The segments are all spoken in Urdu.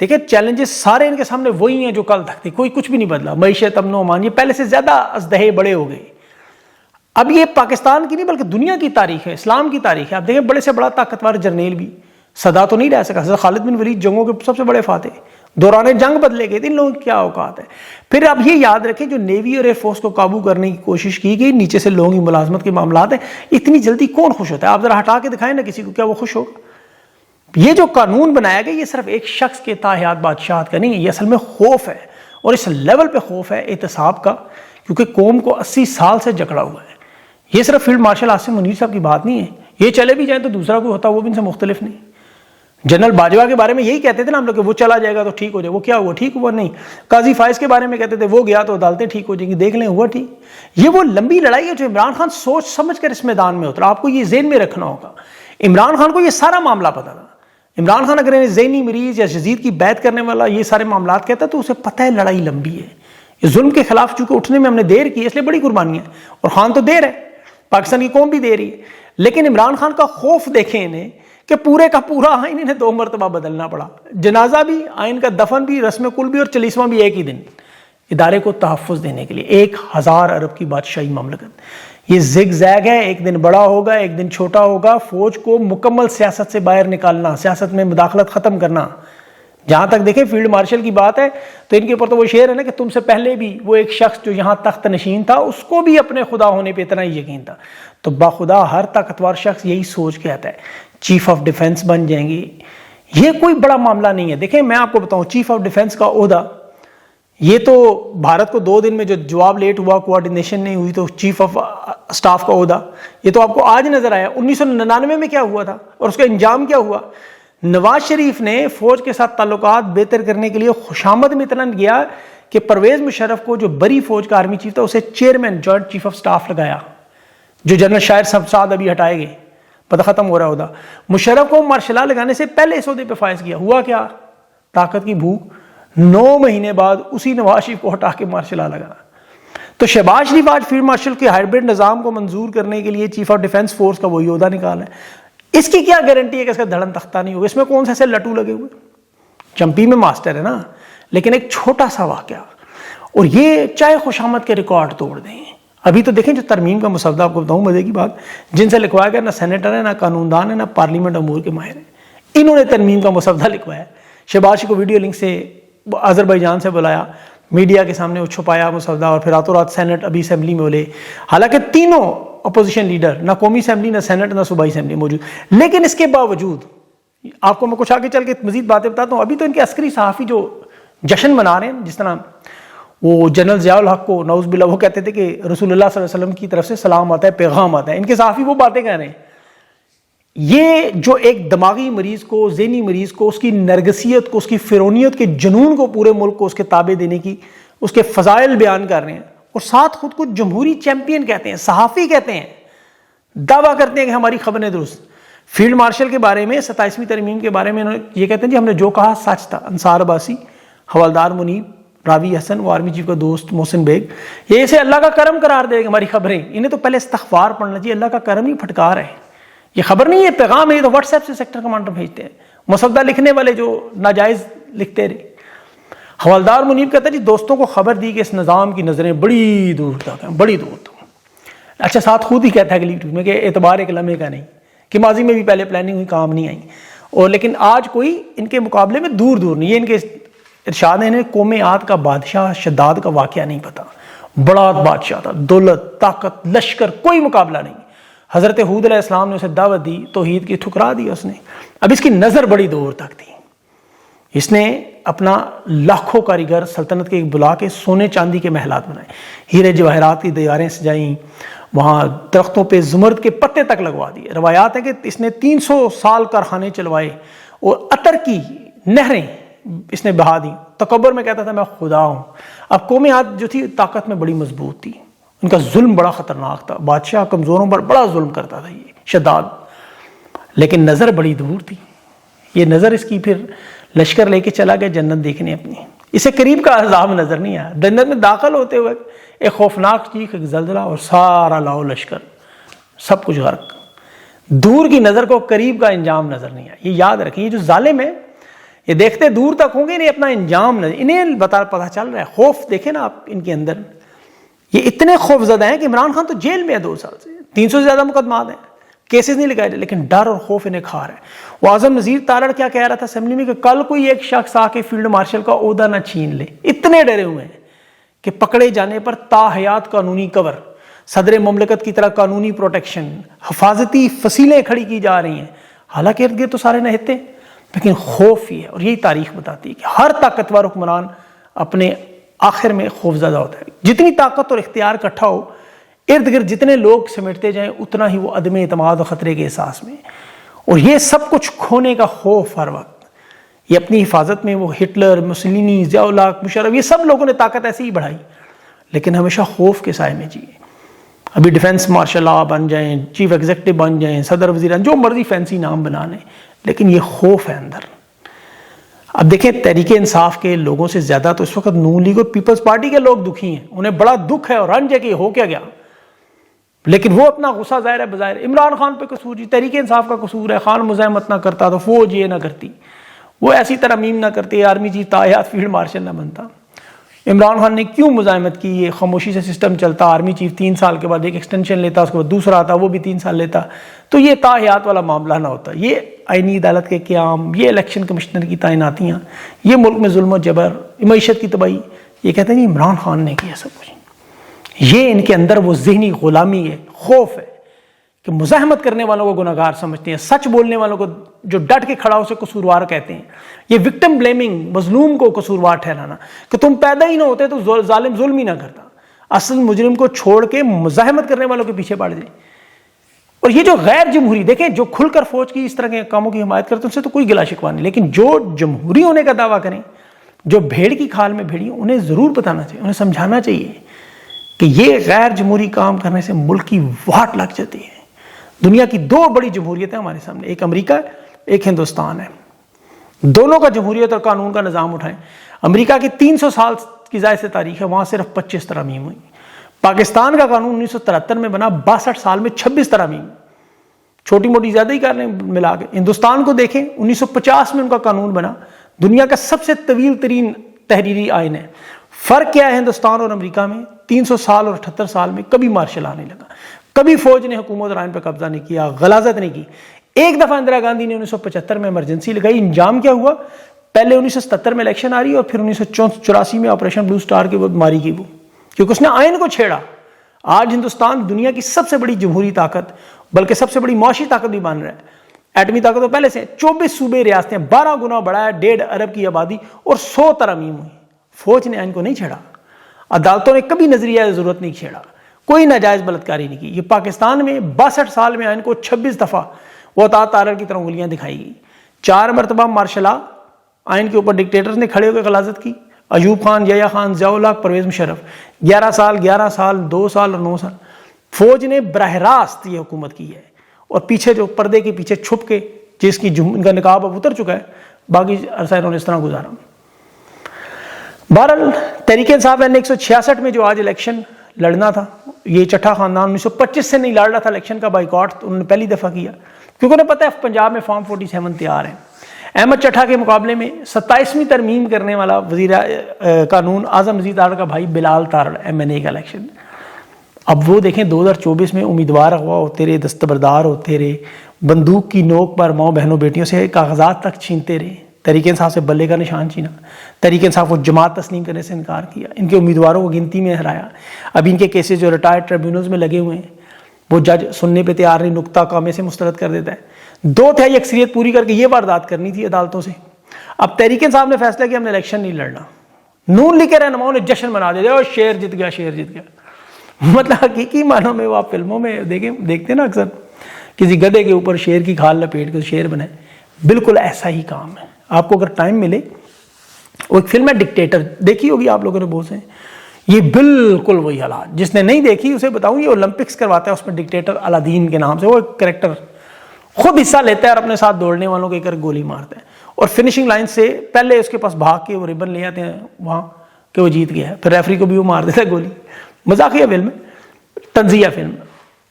دیکھیں چیلنجز سارے ان کے سامنے وہی ہیں جو کل تک تھے، کوئی کچھ بھی نہیں بدلا. معیشت، امن و امان، یہ پہلے سے زیادہ ازدہے بڑے ہو گئے. اب یہ پاکستان کی نہیں بلکہ دنیا کی تاریخ ہے، اسلام کی تاریخ ہے. آپ دیکھیں بڑے سے بڑا طاقتور جرنیل بھی صدا تو نہیں رہ سکا. حضرت خالد بن ولید جنگوں کے سب سے بڑے فاتح، دوران جنگ بدلے گئے تھے. ان لوگوں کی کیا اوقات ہے. پھر اب یہ یاد رکھیں جو نیوی اور ایئر فورس کو قابو کرنے کی کوشش کی گئی، نیچے سے لوگوں کی ملازمت کے معاملات ہیں، اتنی جلدی کون خوش ہوتا ہے؟ آپ ذرا ہٹا کے دکھائیں نا کسی کو، کیا وہ خوش ہوگا؟ یہ جو قانون بنایا گیا یہ صرف ایک شخص کے تاحیات بادشاہت کا نہیں ہے، یہ اصل میں خوف ہے، اور اس لیول پہ خوف ہے احتساب کا، کیونکہ قوم کو 80 سال سے جکڑا ہوا ہے. یہ صرف فیلڈ مارشل عاصم منیر صاحب کی بات نہیں ہے، یہ چلے بھی جائیں تو دوسرا کوئی ہوتا وہ بھی ان سے مختلف نہیں. جنرل باجوہ کے بارے میں یہی کہتے تھے نا ہم لوگ کہ وہ چلا جائے گا تو ٹھیک ہو جائے. وہ کیا ہوا؟ ٹھیک ہوا نہیں. قاضی فائز کے بارے میں کہتے تھے وہ گیا تو عدالتیں ٹھیک ہو جائیں گی، دیکھ لیں ہوا ٹھیک. یہ وہ لمبی لڑائی ہے جو عمران خان سوچ سمجھ کر اس میدان میں اترا. آپ کو یہ ذہن میں رکھنا ہوگا. عمران خان کو یہ سارا معاملہ پتا تھا. عمران خان اگر ذہنی مریض یا یزید کی بیعت کرنے والا یہ سارے معاملات کہتا ہے تو اسے پتہ ہے لڑائی لمبی ہے. یہ ظلم کے خلاف چونکہ اٹھنے میں ہم نے دیر کی اس لیے بڑی قربانی ہے، اور خان تو دیر ہے، پاکستان کی قوم بھی دے رہی ہے. لیکن عمران خان کا خوف دیکھیں انہیں کہ پورے کا پورا آئین انہیں 2 مرتبہ بدلنا پڑا. جنازہ بھی، آئین کا دفن بھی، رسم کل بھی، اور 40واں بھی ایک ہی دن، ادارے کو تحفظ دینے کے لیے. 1000 ارب کی بادشاہی مملکت. یہ زگ زیگ ہے، ایک دن بڑا ہوگا ایک دن چھوٹا ہوگا. فوج کو مکمل سیاست سے باہر نکالنا، سیاست میں مداخلت ختم کرنا. جہاں تک دیکھیں فیلڈ مارشل کی بات ہے تو ان کے اوپر تو وہ شعر ہے نا کہ تم سے پہلے بھی وہ ایک شخص جو یہاں تخت نشین تھا اس کو بھی اپنے خدا ہونے پہ اتنا ہی یقین تھا. تو باخدا ہر طاقتور شخص یہی سوچ کے آتا ہے چیف آف ڈیفنس بن جائیں گے. یہ کوئی بڑا معاملہ نہیں ہے. دیکھیں میں آپ کو بتاؤں، چیف آف ڈیفنس کا عہدہ یہ تو بھارت کو 2 دن میں جو جواب لیٹ ہوا، کوارڈینیشن نہیں ہوئی، تو چیف آف اسٹاف کا عہدہ یہ تو آپ کو آج نظر آیا. 1999 میں کیا ہوا تھا اور اس کا انجام کیا ہوا؟ نواز شریف نے فوج کے ساتھ تعلقات بہتر کرنے کے لیے خوشامد میں اتنا گیا کہ پرویز مشرف کو جو بری فوج کا آرمی چیف تھا اسے chairman joint chief of staff لگایا، جو جنرل شاہر سعد ابھی ہٹائے گئے، پتہ ختم ہو رہا ہوتا. مشرف کو مارشل لا لگانے سے پہلے اس عہدے پہ فائز کیا. ہوا کیا؟ طاقت کی بھوک. 9 مہینے بعد اسی نواز شریف کو ہٹا کے مارشل لا لگا. تو شہباز شریف آج فیلڈ مارشل کے ہائبرڈ نظام کو منظور کرنے کے لیے چیف آف ڈیفنس فورس کا وہی عہدہ نکالا ہے. اس کی کیا گارنٹی ہے کہ اس کا دھڑن تختہ نہیں ہوگا؟ اس میں کون سے ایسے لٹو لگے ہوئے؟ چمپی میں ماسٹر ہے نا. لیکن ایک چھوٹا سا واقعہ اور یہ چاہے خوشامد کے ریکارڈ توڑ دیں. ابھی تو دیکھیں جو ترمیم کا مسودہ آپ کو بتاؤں مزے کی بات، جن سے لکھوایا گیا نہ سینیٹر ہے نہ قانون دان ہے نہ پارلیمنٹ امور کے ماہر ہیں، انہوں نے ترمیم کا مسودہ لکھوایا. شہباز شریف کو ویڈیو لنک سے آذربائیجان سے بلایا، میڈیا کے سامنے وہ چھپایا مسودہ، اور پھر راتوں رات سینٹ ابھی اسمبلی میں بولے. حالانکہ تینوں اپوزیشن لیڈر، نہ قومی اسمبلی نہ سینٹ نہ صوبائی اسمبلی موجود، لیکن اس کے باوجود آپ کو میں کچھ آگے چل کے مزید باتیں بتاتا ہوں. ابھی تو ان کے عسکری صحافی جو جشن منا رہے ہیں، جس طرح وہ جنرل ضیاء الحق کو نعوذ باللہ وہ کہتے تھے کہ رسول اللہ صلی اللہ علیہ وسلم کی طرف سے سلام آتا ہے، پیغام آتا ہے، ان کے صحافی وہ باتیں کہہ رہے ہیں. یہ جو ایک دماغی مریض کو، ذہنی مریض کو، اس کی نرگسیت کو، اس کی فرعونیت کے جنون کو پورے ملک کو اس کے تابع دینے کی، اس کے فضائل بیان کر رہے ہیں، اور ساتھ خود کو جمہوری چیمپئن کہتے ہیں، صحافی کہتے ہیں، دعویٰ کرتے ہیں کہ ہماری خبریں درست. فیلڈ مارشل کے بارے میں 27ویں ترمیم کے بارے میں یہ کہتے ہیں جی ہم نے جو کہا سچ تھا. انصار عباسی، حوالدار منیب، راوی حسن، وہ آرمی چیف کا دوست محسن بیگ، یہ اسے اللہ کا کرم قرار دے گا ہماری خبریں. انہیں تو پہلے استغفار پڑھنا چاہیے. اللہ کا کرم نہیں، پھٹکار ہے. یہ خبر نہیں ہے، پیغام ہے. یہ تو واٹس ایپ سے سیکٹر کمانڈر بھیجتے ہیں، مسودہ لکھنے والے جو ناجائز لکھتے رہے. حوالدار منیب کہتا ہے جی دوستوں کو خبر دی کہ اس نظام کی نظریں بڑی دور تک ہیں، بڑی دور تک. اچھا ساتھ خود ہی کہتا ہے اگلی ٹویٹ میں کہ اعتبار ایک لمحے کا نہیں، کہ ماضی میں بھی پہلے پلاننگ ہوئی کام نہیں آئی، اور لیکن آج کوئی ان کے مقابلے میں دور دور نہیں. یہ ان کے ارشاد ہے، انہیں قوم عاد کا بادشاہ شداد کا واقعہ نہیں پتا. بڑا بادشاہ تھا، دولت، طاقت، لشکر، کوئی مقابلہ نہیں. حضرت حود علیہ السلام نے اسے دعوت دی، توحید کی ٹھکرا دی اس نے. اب اس کی نظر بڑی دور تک تھی. اس نے اپنا لاکھوں کاریگر سلطنت کے ایک بلا کے سونے چاندی کے محلات بنائے، ہیرے جواہرات کی دیواریں سجائیں، وہاں درختوں پہ زمرد کے پتے تک لگوا دیے. روایات ہیں کہ اس نے 300 سال کارخانے چلوائے اور عطر کی نہریں اس نے بہا دی. تکبر میں کہتا تھا میں خدا ہوں. اب قوم عاد جو تھی طاقت میں بڑی مضبوط تھی، ان کا ظلم بڑا خطرناک تھا. بادشاہ کمزوروں پر بڑا ظلم کرتا تھا یہ شداد، لیکن نظر بڑی دور تھی. یہ نظر اس کی پھر لشکر لے کے چلا گیا جنت دیکھنے اپنی. اسے قریب کا عذاب نظر نہیں آیا. جنت میں داخل ہوتے ہوئے ایک خوفناک چیخ، ایک زلزلہ، اور سارا لاؤ لشکر سب کچھ غرق. دور کی نظر کو قریب کا انجام نظر نہیں آیا. یہ یاد رکھیں، یہ جو ظالم ہے یہ دیکھتے دور تک ہوں گے، انہیں اپنا انجام نہ، انہیں پتہ چل رہا ہے. خوف دیکھیں نا آپ ان کے اندر، یہ اتنے خوف زدہ ہیں کہ عمران خان تو جیل میں ہے 2 سال سے، 300 سے زیادہ مقدمات ہیں، کیسز نہیں لگائے، لیکن ڈر اور خوف انہیں کھا رہا ہے. وہ اعظم نذیر تارڑ کیا کہہ رہا تھا اسمبلی میں کہ کل کوئی ایک شخص آ کے فیلڈ مارشل کا عہدہ نہ چھین لے. اتنے ڈرے ہوئے ہیں کہ پکڑے جانے پر تاحیات قانونی کور، صدر مملکت کی طرح قانونی پروٹیکشن، حفاظتی فصیلیں کھڑی کی جا رہی ہیں. حالانکہ ارد گرد تو سارے نہتے، لیکن خوف ہی ہے. اور یہی تاریخ بتاتی ہے کہ ہر طاقتور حکمران اپنے آخر میں خوف زدہ ہوتا ہے. جتنی طاقت اور اختیار اکٹھا ہو، ارد گرد جتنے لوگ سمیٹتے جائیں، اتنا ہی وہ عدم اعتماد اور خطرے کے احساس میں. اور یہ سب کچھ کھونے کا خوف ہر وقت. یہ اپنی حفاظت میں وہ ہٹلر، مسولینی، ضیاء الحق، مشرف، یہ سب لوگوں نے طاقت ایسے ہی بڑھائی، لیکن ہمیشہ خوف کے سائے میں جیے. ابھی ڈیفنس مارشل لا بن جائیں، چیف ایگزیکٹو بن جائیں، صدر وزیر، جو مرضی فینسی نام بنا لیں، لیکن یہ خوف ہے اندر. اب دیکھیں تحریک انصاف کے لوگوں سے زیادہ تو اس وقت نون لیگ اور پیپلز پارٹی کے لوگ دکھی ہیں. انہیں بڑا دکھ ہے اور رنج ہے کہ یہ ہو کیا گیا، لیکن وہ اپنا غصہ ظاہر ہے بظاہر عمران خان پہ قصور، جی تحریک انصاف کا قصور ہے، خان مزاحمت نہ کرتا تو فوج یہ نہ کرتی، وہ ایسی ترمیم نہ کرتی، آرمی چیف تاحیات فیلڈ مارشل نہ بنتا. عمران خان نے کیوں مزاحمت کی، یہ خاموشی سے سسٹم چلتا، آرمی چیف 3 سال کے بعد ایک ایکسٹینشن لیتا، اس کے بعد دوسرا آتا، وہ بھی 3 سال لیتا، تو یہ تاحیات والا معاملہ نہ ہوتا. یہ آئینی عدالت کے قیام، یہ الیکشن کمشنر کی تعیناتیاں، یہ ملک میں ظلم و جبر، معیشت کی تباہی، یہ کہتے ہیں عمران خان نے کیا سب کچھ. یہ ان کے اندر وہ ذہنی غلامی ہے، خوف ہے کہ مزاحمت کرنے والوں کو گناہگار سمجھتے ہیں، سچ بولنے والوں کو جو ڈٹ کے کھڑا اسے قصوروار کہتے ہیں. یہ وکٹم بلیمنگ، مظلوم کو قصوروار ٹھہرانا کہ تم پیدا ہی نہ ہوتے تو ظالم ظلم ہی نہ کرتا، اصل مجرم کو چھوڑ کے مزاحمت کرنے والوں کے پیچھے پڑ جائیں. اور یہ جو غیر جمہوری، دیکھیں جو کھل کر فوج کی اس طرح کے کاموں کی حمایت کرتے ہیں ان سے تو کوئی گلا شکوہ نہیں، لیکن جو جمہوری ہونے کا دعویٰ کریں، جو بھیڑ کی کھال میں بھیڑی، انہیں ضرور بتانا چاہیے، انہیں سمجھانا چاہیے کہ یہ غیر جمہوری کام کرنے سے ملک کی واٹ لگ جاتی ہے. دنیا کی 2 بڑی جمہوریتیں ہمارے سامنے، ایک امریکہ ایک ہندوستان ہے. دونوں کا جمہوریت اور قانون کا نظام اٹھائیں. امریکہ کی 300 سال کی زائد سے تاریخ ہے، وہاں صرف 25 ترامیم ہوئی. پاکستان کا قانون 1973 میں بنا، 62 سال میں 26 ترامیم، چھوٹی موٹی زیادہ ہی کر لیں ملا کے. ہندوستان کو دیکھیں، 1950 میں ان کا قانون بنا، دنیا کا سب سے طویل ترین تحریری آئین ہے. فرق کیا ہے ہندوستان اور امریکہ میں؟ 300 سال اور 78 سال میں کبھی مارشل آنے لگا، کبھی فوج نے حکومت اور آئین پر قبضہ نہیں کیا، غلاظت نہیں کی. ایک دفعہ اندرا گاندھی نے 1975 میں ایمرجنسی لگائی، انجام کیا ہوا؟ پہلے 1977 میں الیکشن آ رہی اور پھر 1984 میں آپریشن بلو سٹار کے بعد ماری گئی وہ، کیونکہ اس نے آئین کو چھیڑا. آج ہندوستان دنیا کی سب سے بڑی جمہوری طاقت، بلکہ سب سے بڑی معاشی طاقت بھی بن رہا ہے. ایٹمی طاقت تو پہلے سے 24 صوبے ریاستیں، 12 گنا بڑا ہے، 1.5 ارب کی آبادی اور 100 ترامیم ہوئی. فوج نے آئین کو نہیں چھیڑا، عدالتوں نے کبھی نظریہ ضرورت نہیں چھیڑا، کوئی ناجائز بلتکاری نہیں کی. یہ پاکستان میں 62 سال میں آئین کو 26 دفعہ وہ اطاعت تارڑ کی طرح انگلیاں دکھائی گئی. 4 مرتبہ مارشل آئین کے اوپر ڈکٹیٹرز نے کھڑے ہو کے غلاظت کی، ایوب خان، یحییٰ خان، ضیاء الحق، پرویز مشرف. 11 سال 2 سال اور 9 سال فوج نے براہ راست یہ حکومت کی ہے، اور پیچھے جو پردے کے پیچھے چھپ کے جس کی ان کا نقاب اب اتر چکا ہے، باقی عرصہ انہوں نے اس طرح گزارا. بہرحال تحریک انصاف نے 166 میں جو آج الیکشن لڑنا تھا، یہ چٹھا خاندان 1925 سے نہیں لڑ رہا تھا الیکشن کا بائیکاٹ، تو انہوں نے پہلی دفعہ کیا کیونکہ انہیں پتہ ہے پنجاب میں فارم 47 تیار ہیں. احمد چٹھا کے مقابلے میں 27ویں ترمیم کرنے والا وزیر قانون اعظم نذیر تارڑ کا بھائی بلال تارڑ MNA کا الیکشن. اب وہ دیکھیں 2024 میں امیدوار اغوا ہوتے رہے، دستبردار ہوتے رہے، بندوق کی نوک پر ماں بہنوں بیٹیوں سے کاغذات تک چھینتے رہے، تحریک انصاف سے بلے کا نشان چھینا، تحریک انصاف کو جماعت تسلیم کرنے سے انکار کیا، ان کے امیدواروں کو گنتی میں ہرایا. اب ان کے کیسز جو ریٹائرڈ ٹریبیونلز میں لگے ہوئے ہیں، وہ جج سننے پہ تیار نہیں، نقطہ کامے سے مسترد کر دیتا ہے. 2/3 اکثریت پوری کر کے یہ واردات کرنی تھی عدالتوں سے. اب تحریک انصاف نے فیصلہ کیا ہم نے الیکشن نہیں لڑنا. نون لیگ کے رہنماؤں نے جشن منا دیا، اور شیر جیت گیا، شیر جیت گیا. مطلب حقیقی معنوں میں وہ آپ فلموں میں دیکھتے ہیں نا اکثر، کسی گدھے کے اوپر شیر کی کھال لپیٹ کے شیر بنائے، بالکل ایسا ہی کام ہے. آپ کو اگر ٹائم ملے، وہ ایک فلم ہے ڈکٹیٹر، دیکھی ہوگی آپ لوگوں نے بہت سے، یہ بالکل وہی حالات. جس نے نہیں دیکھی اسے بتاؤں، یہ اولمپکس کرواتا ہے اس میں ڈکٹیٹر الادین کے نام سے. وہ ایک کریکٹر خود حصہ لیتا ہے اور اپنے ساتھ دوڑنے والوں کو ایک گولی مارتا ہے، اور فنشنگ لائن سے پہلے اس کے پاس بھاگ کے وہ ریبن لے آتے ہیں وہاں کہ وہ جیت گیا ہے، پھر ریفری کو بھی وہ مار دیتا ہے گولی. مذاقیہ فلم ہے، تنزیہ فلم.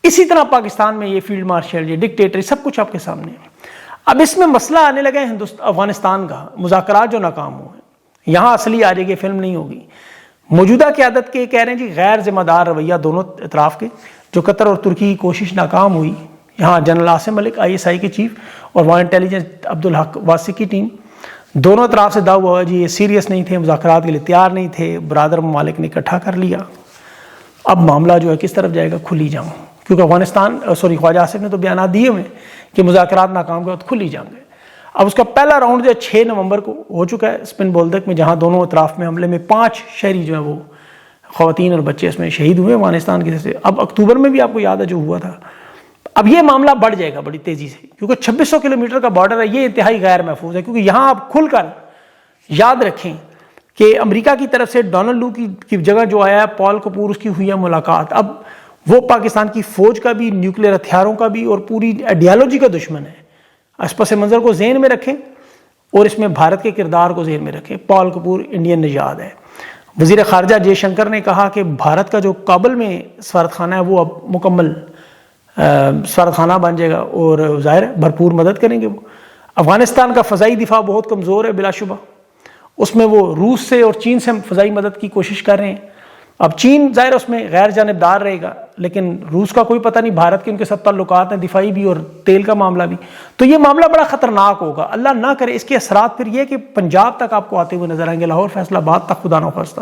اسی طرح پاکستان میں یہ فیلڈ مارشل، یہ ڈکٹیٹر، سب کچھ آپ کے سامنے ہے. اب اس میں مسئلہ آنے لگا ہے افغانستان کا، مذاکرات جو ناکام ہوئے، یہاں اصلی آ جائے گی، فلم نہیں ہوگی۔ موجودہ قیادت کے کہہ رہے ہیں جی غیر ذمہ دار رویہ دونوں اطراف کے، جو قطر اور ترکی کی کوشش ناکام ہوئی، یہاں جنرل عاصم ملک ISI کے چیف اور وہاں انٹیلیجنس عبدالحق واسق کی ٹیم، دونوں اطراف سے دعویٰ ہوا جی یہ سیریس نہیں تھے، مذاکرات کے لیے تیار نہیں تھے، برادر ممالک نے اکٹھا کر لیا۔ اب معاملہ جو ہے کس طرف جائے گا؟ کھلی جنگ، کیونکہ خواجہ آصف نے تو بیانات دیے ہوئے کہ مذاکرات ناکام کے بعد کھلی جنگ ہے۔ اب اس کا پہلا راؤنڈ جو ہے 6 نومبر کو ہو چکا ہے اسپن بولدک میں، جہاں دونوں اطراف میں حملے میں 5 شہری جو ہیں وہ خواتین اور بچے اس میں شہید ہوئے افغانستان کی طرف سے۔ اب اکتوبر میں بھی آپ کو یاد ہے جو ہوا تھا۔ اب یہ معاملہ بڑھ جائے گا بڑی تیزی سے، کیونکہ 2600 کلومیٹر کا بارڈر ہے، یہ انتہائی غیر محفوظ ہے، کیونکہ یہاں آپ کھل کر یاد رکھیں کہ امریکہ کی طرف سے ڈونلڈ لو کی جگہ جو آیا ہے پال کپور، اس کی ہوئی ہے ملاقات۔ اب وہ پاکستان کی فوج کا بھی، نیوکلیر ہتھیاروں کا بھی اور پوری آئیڈیالوجی کا دشمن ہے۔ اس پس منظر کو ذہن میں رکھیں اور اس میں بھارت کے کردار کو ذہن میں رکھیں۔ پال کپور انڈین نژاد ہے۔ وزیر خارجہ جے شنکر نے کہا کہ بھارت کا جو کابل میں سفارتخانہ ہے وہ اب مکمل سفارتخانہ بن جائے گا، اور ظاہر بھرپور مدد کریں گے وہ۔ افغانستان کا فضائی دفاع بہت کمزور ہے بلا شبہ، اس میں وہ روس سے اور چین سے فضائی مدد کی کوشش کر رہے ہیں۔ اب چین ظاہر اس میں غیر جانبدار رہے گا، لیکن روس کا کوئی پتہ نہیں، بھارت کے ان کے ساتھ تعلقات ہیں دفاعی بھی اور تیل کا معاملہ بھی، تو یہ معاملہ بڑا خطرناک ہوگا۔ اللہ نہ کرے اس کے اثرات پھر یہ کہ پنجاب تک آپ کو آتے ہوئے نظر آئیں گے، لاہور فیصل آباد تک خدا نخواستہ،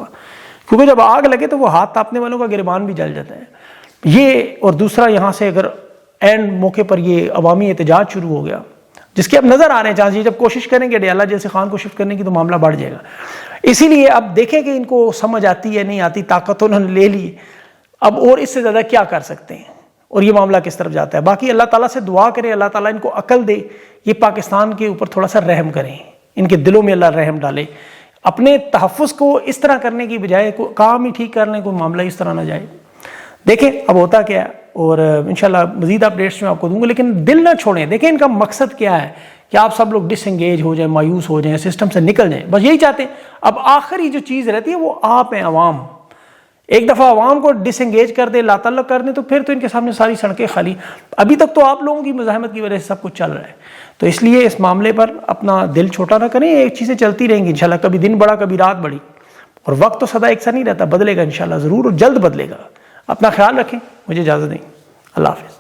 کیونکہ جب آگ لگے تو وہ ہاتھ تاپنے والوں کا گریبان بھی جل جاتا ہے یہ۔ اور دوسرا یہاں سے اگر اینڈ موقع پر یہ عوامی احتجاج شروع ہو گیا، جس کے اب نظر آ رہے ہیں چانس، جب کوشش کریں گے ڈیالہ جیسے خان کو شفٹ کرنے کی تو معاملہ بڑھ جائے گا۔ اسی لیے اب دیکھیں کہ ان کو سمجھ آتی ہے نہیں آتی، طاقت انہوں نے لے لی، اب اور اس سے زیادہ کیا کر سکتے ہیں، اور یہ معاملہ کس طرف جاتا ہے۔ باقی اللہ تعالیٰ سے دعا کریں، اللہ تعالیٰ ان کو عقل دے، یہ پاکستان کے اوپر تھوڑا سا رحم کریں، ان کے دلوں میں اللہ رحم ڈالے، اپنے تحفظ کو اس طرح کرنے کی بجائے کام ہی ٹھیک کر لیں، کوئی معاملہ اس طرح نہ جائے۔ دیکھیں اب ہوتا کیا ہے، اور انشاءاللہ مزید اپڈیٹس میں آپ کو دوں گا، لیکن دل نہ چھوڑیں۔ دیکھیں ان کا مقصد کیا ہے کہ آپ سب لوگ ڈس انگیج ہو جائیں، مایوس ہو جائیں، سسٹم سے نکل جائیں، بس یہی چاہتے ہیں۔ اب آخری جو چیز رہتی ہے وہ آپ ہیں، عوام۔ ایک دفعہ عوام کو ڈس انگیج کر دیں، لا تعلق کر دیں، تو پھر تو ان کے سامنے ساری سڑکیں خالی۔ ابھی تک تو آپ لوگوں کی مزاحمت کی وجہ سے سب کچھ چل رہا ہے، تو اس لیے اس معاملے پر اپنا دل چھوٹا نہ کریں، ایک چیزیں چلتی رہیں گی انشاءاللہ، کبھی دن بڑا کبھی رات بڑی، اور وقت تو سدا ایک سا نہیں رہتا، بدلے گا انشاءاللہ ضرور، اور جلد بدلے گا۔ اپنا خیال رکھیں، مجھے اجازت دیں، اللہ حافظ۔